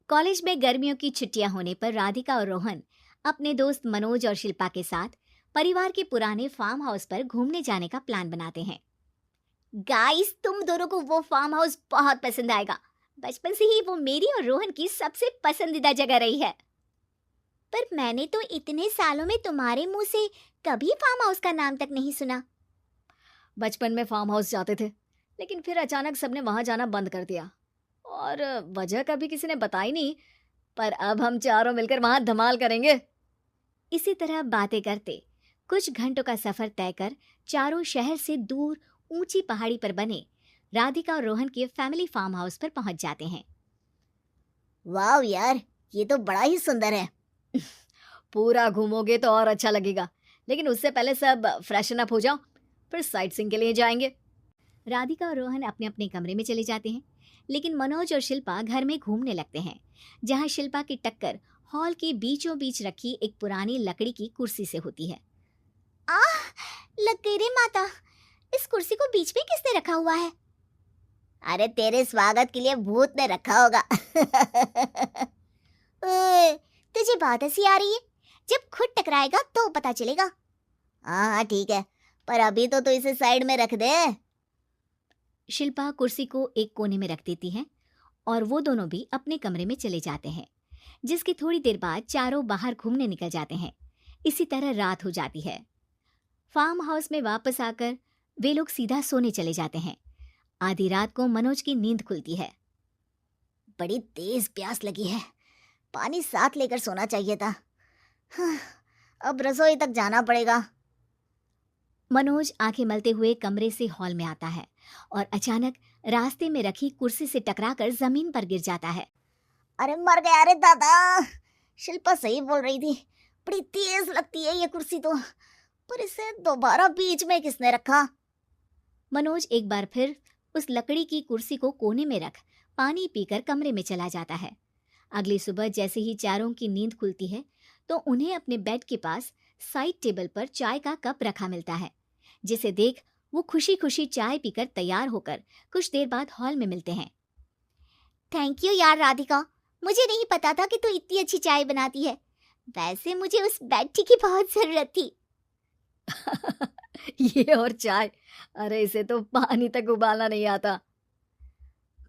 College में गर्मियों की छुट्टियां होने पर राधिका और रोहन अपने दोस्त मनोज और शिल्पा के साथ परिवार के पुराने फार्म हाउस पर घूमने जाने का प्लान बनाते हैं। गाइस, तुम दोनों को वो फार्म हाउस बहुत पसंद आएगा। बचपन से ही वो मेरी और रोहन की सबसे पसंदीदा जगह रही है। पर मैंने तो इतने सालों में तुम्हारे मुंह से कभी फार्म हाउस का नाम तक नहीं सुना। बचपन में फार्म हाउस जाते थे, लेकिन फिर अचानक सबने वहां जाना बंद कर दिया और वजह कभी किसी ने बताई नहीं। पर अब हम चारों मिलकर वहां धमाल करेंगे। इसी तरह बातें करते कुछ घंटों का सफर तय कर चारों शहर से दूर ऊंची पहाड़ी पर बने राधिका और रोहन के फैमिली फार्म हाउस पर पहुंच जाते हैं। वाह यार, ये तो बड़ा ही सुंदर है। पूरा घूमोगे तो और अच्छा लगेगा, लेकिन उससे पहले सब फ्रेशन अप हो जाओ, फिर साइट सीइंग के लिए जाएंगे। राधिका और रोहन अपने अपने कमरे में चले जाते हैं, लेकिन मनोज और शिल्पा घर में घूमने लगते हैं, जहां शिल्पा की टक्कर हॉल के बीचों बीच रखी एक पुरानी लकड़ी की कुर्सी से होती है। आह, लग गई रे माता, इस कुर्सी को बीच में किसने रखा हुआ है? अरे तेरे स्वागत के लिए भूत ने रखा होगा। ओए, तुझे बात हंसी आ रही है? जब खुद टकराएगा तो पता चलेगा। हाँ हाँ ठीक है, पर अभी तो इसे साइड में रख दे। शिल्पा कुर्सी को एक कोने में रख देती है और वो दोनों भी अपने कमरे में चले जाते हैं, जिसकी थोड़ी देर बाद चारों बाहर घूमने निकल जाते हैं। इसी तरह रात हो जाती है। फार्म हाउस में वापस आकर वे लोग सीधा सोने चले जाते हैं। आधी रात को मनोज की नींद खुलती है। बड़ी तेज प्यास लगी है, पानी साथ लेकर सोना चाहिए था। हाँ, अब रसोई तक जाना पड़ेगा। मनोज आंखें मलते हुए कमरे से हॉल में आता है और अचानक रास्ते में रखी कुर्सी से टकराकर जमीन पर गिर जाता है। अरे मर गया रे दादा। शिल्पा सही बोल रही थी, बड़ी तेज लगती है ये कुर्सी तो, पर इसे दोबारा बीच में किसने रखा? मनोज एक बार फिर उस लकड़ी की कुर्सी को कोने में रख पानी पीकर कमरे में चला जाता है। अगली सुबह जैसे ही चारों की नींद खुलती है तो उन्हें अपने बेड के पास साइड टेबल पर चाय का कप रखा मिलता है, जिसे देख वो खुशी खुशी चाय पीकर तैयार होकर कुछ देर बाद हॉल में मिलते हैं। थैंक यू यार राधिका, मुझे नहीं पता था कि तू इतनी अच्छी चाय बनाती है। वैसे मुझे उस बेड टी की बहुत जरूरत थी। ये और चाय, अरे इसे तो पानी तक उबालना नहीं आता।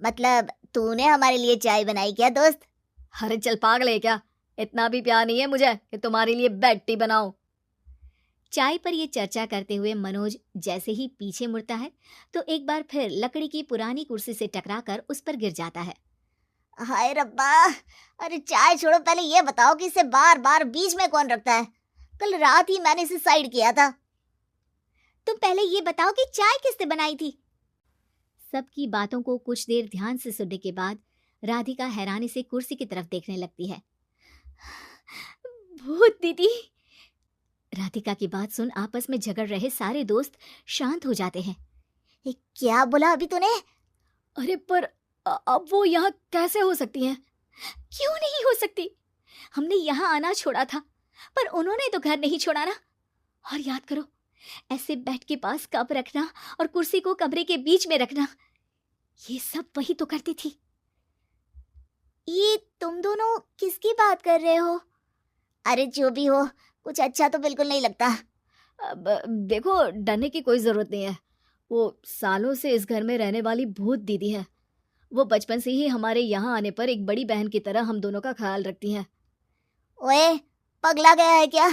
मतलब तूने हमारे लिए चाय बनाई क्या दोस्त? अरे चल पागल है क्या, इतना भी प्यार नहीं है मुझे कि तुम्हारे लिए बेड टी बनाऊं। चाय पर ये चर्चा करते हुए मनोज जैसे ही पीछे मुड़ता है तो एक बार फिर लकड़ी की पुरानी कुर्सी से टकराकर उस पर गिर जाता है। हाय रब्बा, अरे चाय छोड़ो, पहले ये बताओ कि इसे बार बार बीच में कौन रखता है? कल रात ही मैंने इसे साइड किया था। तुम पहले ये बताओ कि चाय किसने बनाई थी? सबकी बातों को कुछ देर ध्यान से सुनने के बाद राधिका हैरानी से कुर्सी की तरफ देखने लगती है। भूत दीदी। राधिका की बात सुन आपस में झगड़ रहे सारे दोस्त शांत हो जाते हैं। क्या बोला अभी तूने? अरे पर अब वो यहाँ कैसे हो सकती हैं? क्यों नहीं हो सकती? हमने यहाँ आना छोड़ा था, पर उन्होंने तो घर नहीं छोड़ा ना। और याद करो, ऐसे बेड के पास कप रखना और कुर्सी को कमरे के बीच में रखना, ये सब वही तो करती थी। ये तुम दोनों किसकी बात कर रहे हो? अरे जो भी हो, कुछ अच्छा तो बिल्कुल नहीं लगता। अब देखो, डरने की कोई जरूरत नहीं है। वो सालों से इस घर में रहने वाली भूत दीदी है। वो बचपन से ही हमारे यहाँ आने पर एक बड़ी बहन की तरह हम दोनों का ख्याल रखती हैं। ओए, पगला गया है क्या?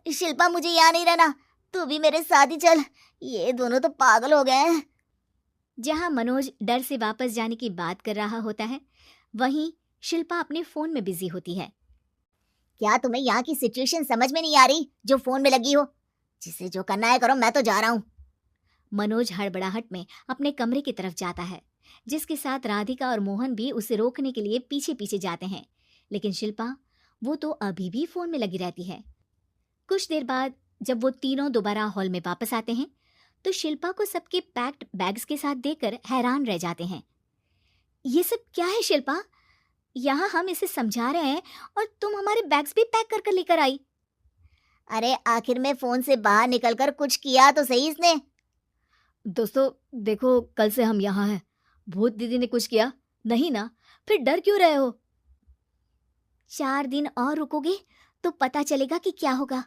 शिल्पा, मुझे यहाँ नहीं रहना, तू भी मेरे साथ ही चल। ये दोनों तो पागल हो गए हैं। जहां मनोज डर से वापस जाने की बात कर रहा होता है, वहीं शिल्पा अपने फोन में बिजी होती है। क्या तुम्हें यहाँ की सिचुएशन समझ में नहीं आ रही जो फोन में लगी हो? जिसे जो करना है करो, मैं तो जा रहा हूँ। मनोज हड़बड़ाहट में अपने कमरे की तरफ जाता है, जिसके साथ राधिका और मोहन भी उसे रोकने के लिए पीछे पीछे जाते हैं। लेकिन शिल्पा, वो तो अभी भी फोन में लगी रहती है। कुछ देर बाद जब वो तीनों दोबारा हॉल में वापस आते हैं तो शिल्पा को सबके पैक्ड बैग्स के साथ देखकर हैरान रह जाते हैं। ये सब क्या है शिल्पा? यहाँ हम इसे समझा रहे हैं और तुम हमारे बैग्स भी पैक कर कर लेकर आई। अरे आखिर में फोन से बाहर निकलकर कुछ किया तो सही इसने। दोस्तों देखो, कल से हम यहाँ हैं। भूत दीदी ने कुछ किया नहीं ना? फिर डर क्यों रहे हो? 4 दिन और रुकोगे तो पता चलेगा कि क्या होगा।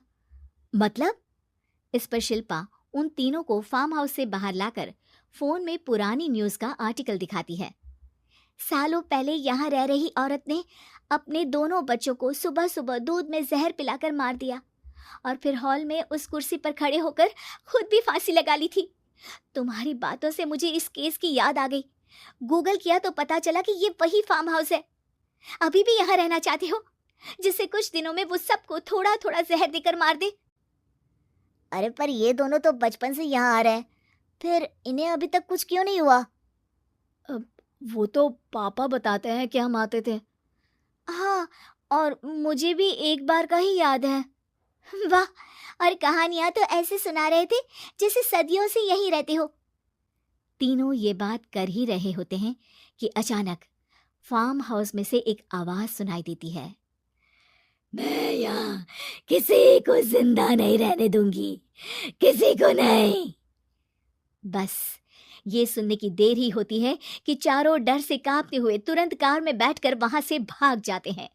मतलब? इस पर शिल्पा उन तीनों को फार्म हाउस से बाहर लाकर फोन में पुरानी न्यूज का आर्टिकल दिखाती है। सालों पहले यहाँ रह रही औरत ने अपने दोनों बच्चों को सुबह सुबह दूध में जहर पिलाकर मार दिया और फिर हॉल में उस कुर्सी पर खड़े होकर खुद भी फांसी लगा ली थी। तुम्हारी बातों से मुझे इस केस की याद आ गई। गूगल किया तो पता चला कि ये वही फार्म हाउस है। अभी भी यहाँ रहना चाहते हो, जिससे कुछ दिनों में वो सबको थोड़ा थोड़ा जहर देकर मार दे। अरे पर ये दोनों तो बचपन से यहाँ आ रहे हैं, फिर इन्हें अभी तक कुछ क्यों नहीं हुआ? वो तो पापा बताते हैं कि हम आते थे। हाँ, और मुझे भी एक बार का ही याद है। वाह, और कहानियां तो ऐसे सुना रहे थे जैसे सदियों से यहीं रहते हो। तीनों ये बात कर ही रहे होते हैं कि अचानक फार्म हाउस में से एक आवाज सुनाई देती है। मैं यहाँ किसी को जिंदा नहीं रहने दूंगी, किसी को नहीं। बस ये सुनने की देर ही होती है कि चारों डर से कांपते हुए तुरंत कार में बैठकर वहां से भाग जाते हैं।